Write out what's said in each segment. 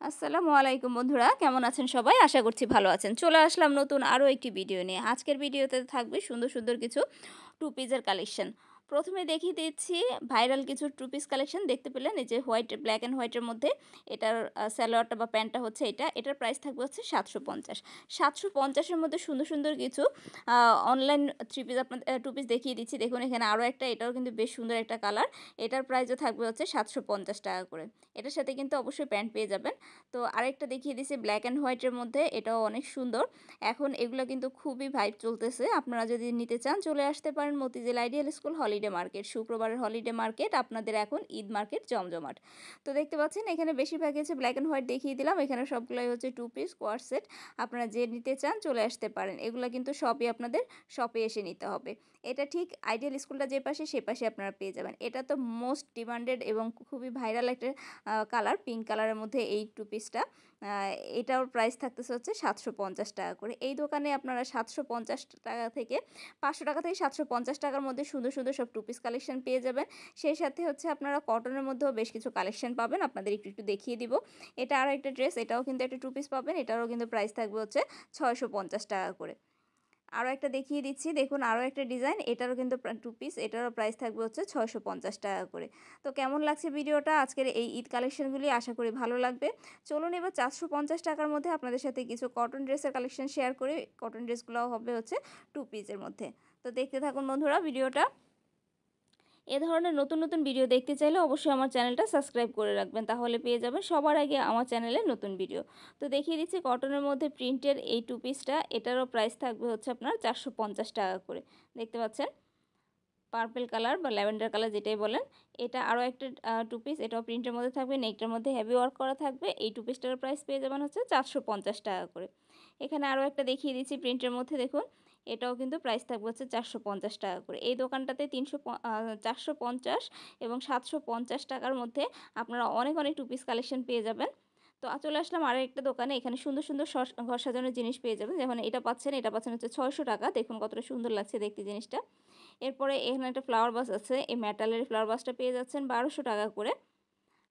আসসালামু আলাইকুম বন্ধুরা, কেমন আছেন সবাই? আশা করছি ভালো আছেন। চলে আসলাম নতুন আরও একটি ভিডিও নিয়ে। আজকের ভিডিওতে থাকবে সুন্দর সুন্দর কিছু টু পিসের কালেকশন। প্রথমে দেখিয়ে দিচ্ছি ভাইরাল কিছু টু পিস কালেকশন। দেখতে পেলেন এই যে হোয়াইট, ব্ল্যাক অ্যান্ড হোয়াইটের মধ্যে এটার সালোয়ারটা বা প্যান্টটা হচ্ছে এটা। এটার প্রাইস থাকবে হচ্ছে 750। 750-এর মধ্যে সুন্দর সুন্দর কিছু অনলাইন থ্রি পিস আপনাদের টু পিস দেখিয়ে দিচ্ছি। দেখুন এখানে আরও একটা, এটাও কিন্তু বেশ সুন্দর একটা কালার। এটার প্রাইসও থাকবে হচ্ছে 750 টাকা করে। এটার সাথে কিন্তু অবশ্যই প্যান্ট পেয়ে যাবেন। তো আরেকটা দেখিয়ে দিছি ব্ল্যাক অ্যান্ড হোয়াইটের মধ্যে, এটাও অনেক সুন্দর। এখন এগুলো কিন্তু খুবই ভাইব চলতেছে। আপনারা যদি নিতে চান চলে আসতে পারেন Motijheel ideal school holiday market. শুক্রবারের হলিডে মার্কেট আপনাদের এখন ঈদ মার্কেট জমজমাট। তো দেখতে পাচ্ছেন এখানে বেশিরভাগ হচ্ছে ব্ল্যাক অ্যান্ড হোয়াইট দেখিয়ে দিলাম। এখানে সবগুলোই হচ্ছে টু পিস কোয়ার সেট। আপনারা যে নিতে চান চলে আসতে পারেন। এগুলো কিন্তু সবই আপনাদের শপে এসে নিতে হবে। এটা ঠিক আইডিয়াল স্কুলটা যে পাশে সে পাশে আপনারা পেয়ে যাবেন। এটা তো মোস্ট ডিমান্ডেড এবং খুবই ভাইরাল একটা কালার, পিঙ্ক কালারের মধ্যে এই টু পিসটা। এটার প্রাইস থাকতেছে হচ্ছে 750 টাকা করে। এই দোকানে আপনারা 750 টাকা থেকে 500 টাকা থেকে 750 টাকার মধ্যে সুন্দর সুন্দর সব টু পিস কালেকশন পেয়ে যাবেন। সেই সাথে হচ্ছে আপনারা কটনের মধ্যেও বেশ কিছু কালেকশন পাবেন। আপনাদের একটু একটু দেখিয়ে দিব। এটা আরও একটা ড্রেস, এটাও কিন্তু একটা টু পিস পাবেন। এটারও কিন্তু প্রাইস থাকবে হচ্ছে 650 টাকা করে। আরও একটা দেখিয়ে দিচ্ছি, দেখুন আরও একটা ডিজাইন, এটারও কিন্তু টু পিস, এটারও প্রাইস থাকবে হচ্ছে 650 টাকা করে। তো কেমন লাগছে ভিডিওটা আজকের এই ঈদ কালেকশনগুলি? আশা করি ভালো লাগবে। চলুন এবার 450 টাকার মধ্যে আপনাদের সাথে কিছু কটন ড্রেসের কালেকশন শেয়ার করি। কটন ড্রেসগুলোও হবে হচ্ছে টু পিসের মধ্যে। তো দেখতে থাকুন বন্ধুরা ভিডিওটা। এ ধরনের নতুন নতুন ভিডিও দেখতে চাইলে অবশ্যই আমার চ্যানেলটা সাবস্ক্রাইব করে রাখবেন, তাহলে পেয়ে যাবেন সবার আগে আমার চ্যানেলে নতুন ভিডিও। তো দেখিয়ে দিচ্ছি কটনের মধ্যে প্রিন্টের এই টু পিসটা। এটারও প্রাইস থাকবে হচ্ছে আপনার 450 টাকা করে। দেখতে পাচ্ছেন পার্পল কালার বা ল্যাভেন্ডার কালার যেটাই বলেন। এটা আরও একটা টু পিস, এটাও প্রিন্টের মধ্যে থাকবে, নেকটার মধ্যে হেভি ওয়ার্ক করা থাকবে। এই টু পিসটার প্রাইস পেয়ে যাবেন হচ্ছে 450 টাকা করে। এখানে আরও একটা দেখিয়ে দিচ্ছি প্রিন্টের মধ্যে, দেখুন এটাও কিন্তু প্রাইস থাকবে হচ্ছে 450 টাকা করে। এই দোকানটাতে 450 এবং 750 টাকার মধ্যে আপনারা অনেক অনেক টু পিস কালেকশন পেয়ে যাবেন। তো চলে আসলাম আরও একটা দোকানে। এখানে সুন্দর সুন্দর ঘর সাজানোর জিনিস পেয়ে যাবেন। যেমন এটা পাচ্ছেন হচ্ছে 600 টাকা। দেখুন কতটা সুন্দর লাগছে দেখতে জিনিসটা। এরপরে এখানে একটা ফ্লাওয়ার বাস আছে। এই মেটালের ফ্লাওয়ার বাসটা পেয়ে যাচ্ছেন 1200 টাকা করে।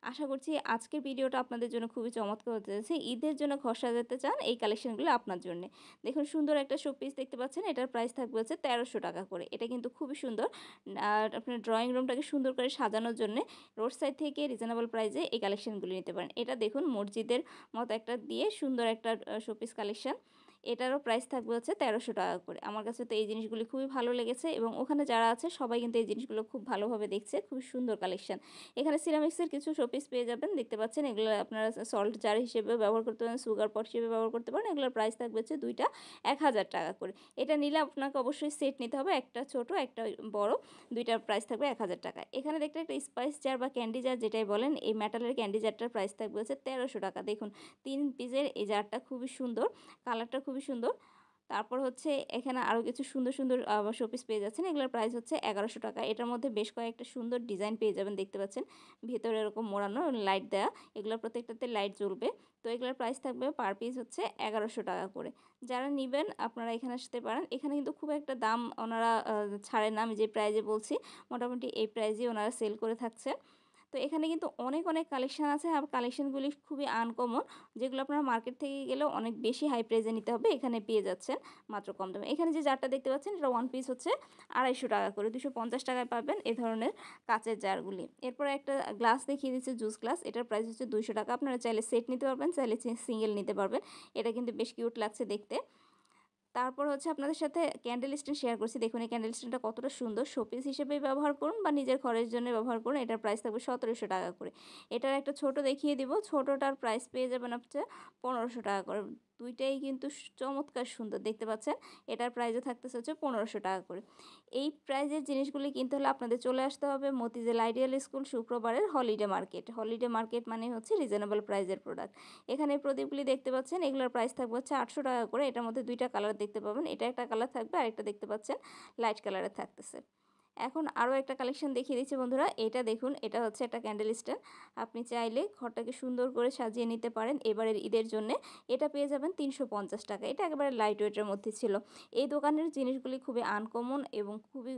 আশা করছি আজকের ভিডিওটা আপনাদের জন্য খুবই চমৎকার হতে যাচ্ছে। ঈদের জন্য ঘর সাজাতে চান, এই কালেকশনগুলো আপনার জন্য। দেখুন সুন্দর একটা শোপিস দেখতে পাচ্ছেন, এটার প্রাইস থাকবে হচ্ছে 1300 টাকা করে। এটা কিন্তু খুবই সুন্দর। আর আপনার ড্রয়িং রুমটাকে সুন্দর করে সাজানোর জন্য রোড সাইড থেকে রিজনেবল প্রাইসে এই কালেকশনগুলো নিতে পারেন। এটা দেখুন মসজিদের মতো একটা দিয়ে সুন্দর একটা শোপিস কালেকশন। এটারও প্রাইস থাকবে হচ্ছে 1300 টাকা করে। আমার কাছে তো এই জিনিসগুলি খুবই ভালো লেগেছে এবং ওখানে যারা আছে সবাই কিন্তু এই জিনিসগুলো খুব ভালোভাবে দেখছে। খুব সুন্দর কালেকশন। এখানে সিরামিক্সের কিছু শোপিস পেয়ে যাবেন। দেখতে পাচ্ছেন এগুলো আপনারা সল্ট জার হিসেবে ব্যবহার করতে পারেন, সুগার পট হিসেবে ব্যবহার করতে পারেন। এগুলোর প্রাইস থাকবে হচ্ছে দুইটা 1000 টাকা করে। এটা নিলে আপনাকে অবশ্যই সেট নিতে হবে, একটা ছোট একটা বড়, দুইটার প্রাইস থাকবে 1000 টাকা। এখানে দেখতে একটা স্পাইস জার বা ক্যান্ডি জার যেটাই বলেন, এই মেটালের ক্যান্ডি জারটার প্রাইস থাকবে হচ্ছে 1300 টাকা। দেখুন 3 পিসের এই জারটা খুবই সুন্দর, কালারটা খুবই সুন্দর। তারপর হচ্ছে এখানে আরও কিছু সুন্দর সুন্দর শোপিস পেয়ে যাচ্ছেন। এগুলোর প্রাইস হচ্ছে 1100 টাকা। এটার মধ্যে বেশ কয়েকটা সুন্দর ডিজাইন পেয়ে যাবেন। দেখতে পাচ্ছেন ভেতরে এরকম মোড়ানো লাইট দেওয়া, এগুলোর প্রত্যেকটাতে লাইট জ্বলবে। তো এগুলোর প্রাইস থাকবে পার পিস হচ্ছে 1100 টাকা করে। যারা নেবেন আপনারা এখানে আসতে পারেন। এখানে কিন্তু খুব একটা দাম ওনারা ছাড়েন না। আমি যে প্রাইজে বলছি মোটামুটি এই প্রাইজেই ওনারা সেল করে থাকছে। তো এখানে কিন্তু অনেক অনেক কালেকশন আছে, আর কালেকশনগুলি খুবই আনকমন, যেগুলো আপনারা মার্কেট থেকে গেলেও অনেক বেশি হাই প্রাইসে নিতে হবে, এখানে পেয়ে যাচ্ছেন মাত্র কম দামে। এখানে যে জারটা দেখতে পাচ্ছেন এটা ওয়ান পিস হচ্ছে 250 টাকা করে, 250 টাকায় পাবেন এ ধরনের কাচের জারগুলি। এরপরে একটা গ্লাস দেখিয়ে দিচ্ছে, জুস গ্লাস। এটার প্রাইস হচ্ছে 200 টাকা। আপনারা চাইলে সেট নিতে পারবেন, চাইলে সিঙ্গেল নিতে পারবেন। এটা কিন্তু বেশ কিউট লাগছে দেখতে। তারপর হচ্ছে আপনাদের সাথে ক্যান্ডেল স্ট্যান্ড শেয়ার করছি। দেখুন এই ক্যান্ডেল স্ট্যান্ডটা কতটা সুন্দর। শোপিস হিসেবে ব্যবহার করুন বা নিজের ঘরের জন্য ব্যবহার করুন। এটার প্রাইস থাকবে 1700 টাকা করে। এটার একটা ছোট দেখিয়ে দিব, ছোটটার প্রাইস পেয়ে যাবেন হচ্ছে 1500 টাকা করে। দুইটাই কিন্তু চমৎকার সুন্দর দেখতে পাচ্ছেন। এটার প্রাইসও থাকতেছে হচ্ছে 1500 টাকা করে। এই প্রাইজের জিনিসগুলি কিনতে হলে আপনাদের চলে আসতে হবে মতিঝিল আইডিয়াল স্কুল শুক্রবারের হলিডে মার্কেট। হলিডে মার্কেট মানে হচ্ছে রিজনেবল প্রাইজের প্রোডাক্ট। এখানে এই প্রদীপগুলি দেখতে পাচ্ছেন, এগুলোর প্রাইস থাকবে হচ্ছে 800 টাকা করে। এটার মধ্যে দুইটা কালার দেখতে পাবেন, এটা একটা কালার থাকবে, আরেকটা দেখতে পাচ্ছেন লাইট কালারের থাকতেছে। এখন আরও একটা কালেকশন দেখিয়ে দিচ্ছি বন্ধুরা। এটা দেখুন, এটা হচ্ছে একটা ক্যান্ডেল স্ট্যান্ড। আপনি চাইলে ঘরটাকে সুন্দর করে সাজিয়ে নিতে পারেন এবারের ঈদের জন্যে। এটা পেয়ে যাবেন 350 টাকা। এটা একেবারে লাইট ওয়েটের মধ্যে ছিল। এই দোকানের জিনিসগুলি খুবই আনকমন এবং খুবই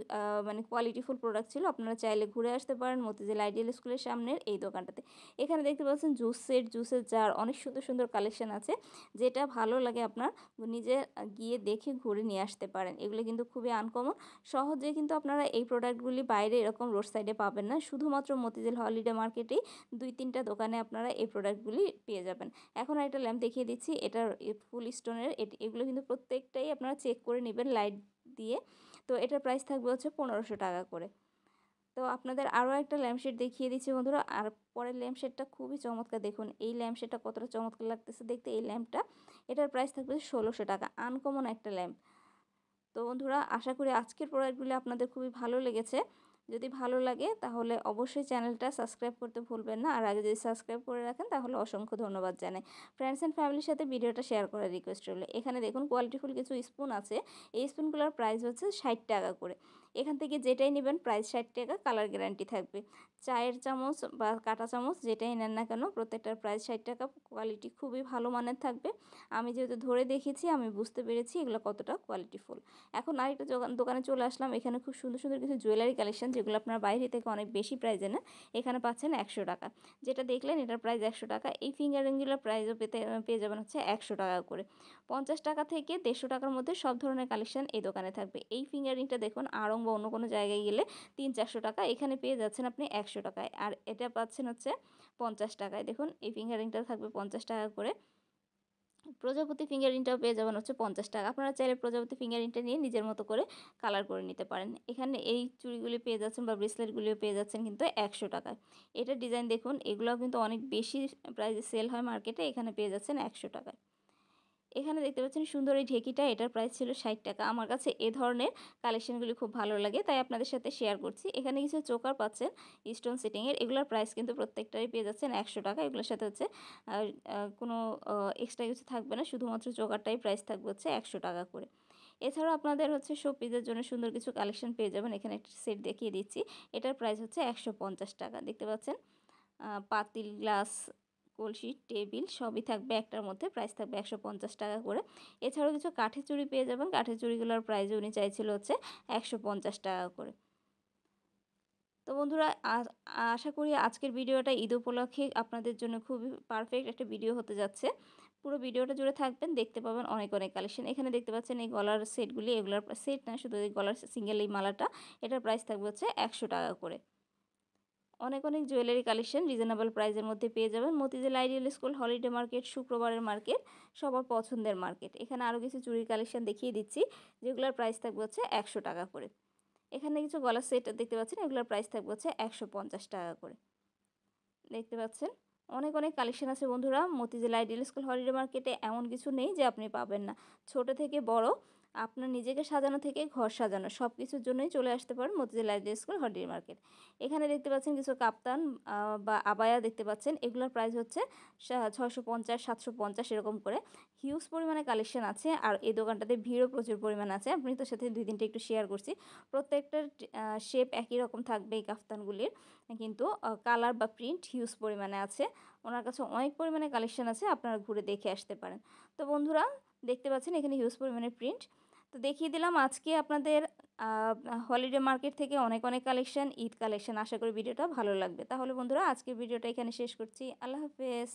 মানে কোয়ালিটিফুল প্রোডাক্ট ছিল। আপনারা চাইলে ঘুরে আসতে পারেন মতিঝিল আইডিয়াল স্কুলের সামনের এই দোকানটাতে। এখানে দেখতে পাচ্ছেন জুস সেট, জুসের জার, অনেক সুন্দর সুন্দর কালেকশন আছে। যেটা ভালো লাগে আপনার নিজে গিয়ে দেখে ঘুরে নিয়ে আসতে পারেন। এগুলো কিন্তু খুবই আনকমন। সহজে কিন্তু আপনারা এই প্রোডাক্টগুলি বাইরে এরকম রোড সাইডে পাবেন না। শুধুমাত্র মতিঝিল হলিডে মার্কেটেই 2-3টা দোকানে আপনারা এই প্রোডাক্টগুলি পেয়ে যাবেন। এখন একটা ল্যাম্প দেখিয়ে দিচ্ছি। এটার ফুল স্টোনের, এগুলো কিন্তু প্রত্যেকটাই আপনারা চেক করে নেবেন লাইট দিয়ে। তো এটার প্রাইস থাকবে হচ্ছে 1500 টাকা করে। তো আপনাদের আরও একটা ল্যাম্পশেড দেখিয়ে দিচ্ছি বন্ধুরা। আর পরের ল্যাম্পশেডটা খুবই চমৎকার। দেখুন এই ল্যাম্পশেডটা কতটা চমৎকার লাগতেছে দেখতে এই ল্যাম্পটা। এটার প্রাইস থাকবে 1600 টাকা। আনকমন একটা ল্যাম্প। তো বন্ধুরা, আশা করি আজকের প্রোডাক্টগুলি আপনাদের খুবই ভালো লেগেছে। যদি ভালো লাগে তাহলে অবশ্যই চ্যানেলটা সাবস্ক্রাইব করতে ভুলবেন না। আর আগে যদি সাবস্ক্রাইব করে রাখেন তাহলে অসংখ্য ধন্যবাদ জানাই। ফ্রেন্ডস অ্যান্ড ফ্যামিলির সাথে ভিডিওটা শেয়ার করার রিকোয়েস্ট রইল। এখানে দেখুন কোয়ালিটিফুল কিছু স্পুন আছে। এই স্পুনগুলোর প্রাইস হচ্ছে 60 টাকা করে। এখান থেকে যেটাই নেবেন প্রাইস 60 টাকা, কালার গ্যারান্টি থাকবে। চায়ের চামচ বা কাঁটা চামচ যেটাই নেন না কেন প্রত্যেকটার প্রাইস 60 টাকা। কোয়ালিটি খুবই ভালো মানের থাকবে। আমি যেহেতু ধরে দেখেছি আমি বুঝতে পেরেছি এগুলো কতটা কোয়ালিটিফুল। এখন আরেকটা দোকানে চলে আসলাম। এখানে খুব সুন্দর সুন্দর কিছু জুয়েলারি কালেকশন, যেগুলো আপনার বাইরে থেকে অনেক বেশি প্রাইজে না, এখানে পাচ্ছেন 100 টাকা। যেটা দেখলেন এটার প্রাইস 100 টাকা। এই ফিঙ্গার রিংগুলোর প্রাইসও পেয়ে যাবেন হচ্ছে 100 টাকা করে। 50 টাকা থেকে 150 টাকার মধ্যে সব ধরনের কালেকশন এই দোকানে থাকবে। এই ফিঙ্গার রিংটা দেখুন আড়ং বা অন্য কোনো জায়গায় গেলে 300-400 টাকা, এখানে পেয়ে যাচ্ছেন আপনি 100 টাকায়। আর এটা পাচ্ছেন হচ্ছে 50 টাকায়। দেখুন এই ফিঙ্গার রিংটা থাকবে 50 টাকা করে। প্রজাপতি ফিঙ্গারিংটাও পেয়ে যাবেন হচ্ছে 50 টাকা। আপনারা চাইলে প্রজাপতি ফিঙ্গারিংটা নিয়ে নিজের মতো করে কালার করে নিতে পারেন। এখানে এই চুড়িগুলি পেয়ে যাচ্ছেন বা ব্রেসলেটগুলিও পেয়ে যাচ্ছেন কিন্তু 100 টাকায়। এটার ডিজাইন দেখুন, এগুলোও কিন্তু অনেক বেশি প্রাইসে সেল হয় মার্কেটে, এখানে পেয়ে যাচ্ছেন 100 টাকায়। এখানে দেখতে পাচ্ছেন সুন্দর এই ঢেকিটা, এটার প্রাইস ছিল 60 টাকা। আমার কাছে এ ধরনের কালেকশনগুলি খুব ভালো লাগে তাই আপনাদের সাথে শেয়ার করছি। এখানে কিছু চোকার পাচ্ছেন স্টোন সেটিংয়ের, এগুলোর প্রাইস কিন্তু প্রত্যেকটারই পেয়ে যাচ্ছেন 100 টাকা। এগুলোর সাথে হচ্ছে কোনো এক্সট্রা কিছু থাকবে না, শুধুমাত্র চোকারটাই প্রাইস থাকবে হচ্ছে 100 টাকা করে। এছাড়াও আপনাদের হচ্ছে শোপিসের জন্য সুন্দর কিছু কালেকশন পেয়ে যাবেন। এখানে একটা সেট দেখিয়ে দিচ্ছি। এটার প্রাইস হচ্ছে 150 টাকা। দেখতে পাচ্ছেন পাতিল, গ্লাস, কলসি, টেবিল সবই থাকবে একটার মধ্যে, প্রাইস থাকবে 150 টাকা করে। এছাড়াও কিছু কাঠের চুড়ি পেয়ে যাবেন। কাঠের চুড়িগুলোর প্রাইস উনি চাইছিল হচ্ছে 150 টাকা করে। তো বন্ধুরা, আশা করি আজকের ভিডিওটা ঈদ উপলক্ষে আপনাদের জন্য খুবই পারফেক্ট একটা ভিডিও হতে যাচ্ছে। পুরো ভিডিওটা জুড়ে থাকবেন, দেখতে পাবেন অনেক অনেক কালেকশন। এখানে দেখতে পাচ্ছেন এই গলার সেটগুলি, এগুলোর সেট না, শুধু এই গলার সিঙ্গেল এই মালাটা, এটার প্রাইস থাকবে হচ্ছে 100 টাকা করে। অনেক অনেক জুয়েলারি কালেকশন রিজনেবল প্রাইসের মধ্যে পেয়ে যাবেন। Motijheel ideal school holiday market, শুক্রবারের মার্কেট, সবার পছন্দের মার্কেট। এখানে আরও কিছু চুড়ির কালেকশন দেখিয়ে দিচ্ছি, যেগুলোর প্রাইস থাকবে হচ্ছে 100 টাকা করে। এখানে কিছু গলার সেট দেখতে পাচ্ছেন, এগুলোর প্রাইস থাকবে হচ্ছে 150 টাকা করে। দেখতে পাচ্ছেন অনেক অনেক কালেকশন আছে বন্ধুরা। মতিঝিল আইডিয়াল স্কুল হলিডে মার্কেটে এমন কিছু নেই যে আপনি পাবেন না। ছোট থেকে বড়, আপনার নিজেকে সাজানো থেকে ঘর সাজানো সব কিছুর জন্যই চলে আসতে পারেন Motijheel ideal school holiday market. এখানে দেখতে পাচ্ছেন কিছু কাপ্তান বা আবায়া দেখতে পাচ্ছেন, এগুলোর প্রাইস হচ্ছে 650-750 এরকম করে। হিউজ পরিমাণে কালেকশন আছে। আর এই দোকানটাতে ভিড়ও প্রচুর পরিমাণ আছে। আপনি তো সাথে 2-3টা একটু শেয়ার করছি। প্রত্যেকটার শেপ একই রকম থাকবে এই কাফতানগুলির, কিন্তু কালার বা প্রিন্ট হিউজ পরিমাণে আছে। ওনার কাছে অনেক পরিমাণে কালেকশন আছে, আপনারা ঘুরে দেখে আসতে পারেন। তো বন্ধুরা, দেখতে পাচ্ছেন এখানে হিউজ পরিমাণে প্রিন্ট। তো দেখিয়ে দিলাম আজকে আপনাদের হলিডে মার্কেট থেকে অনেক অনেক কালেকশন, ঈদ কালেকশন। আশা করি ভিডিওটা ভালো লাগবে। তাহলে বন্ধুরা, আজকের ভিডিওটা এখানে শেষ করছি। আল্লাহ হাফেজ।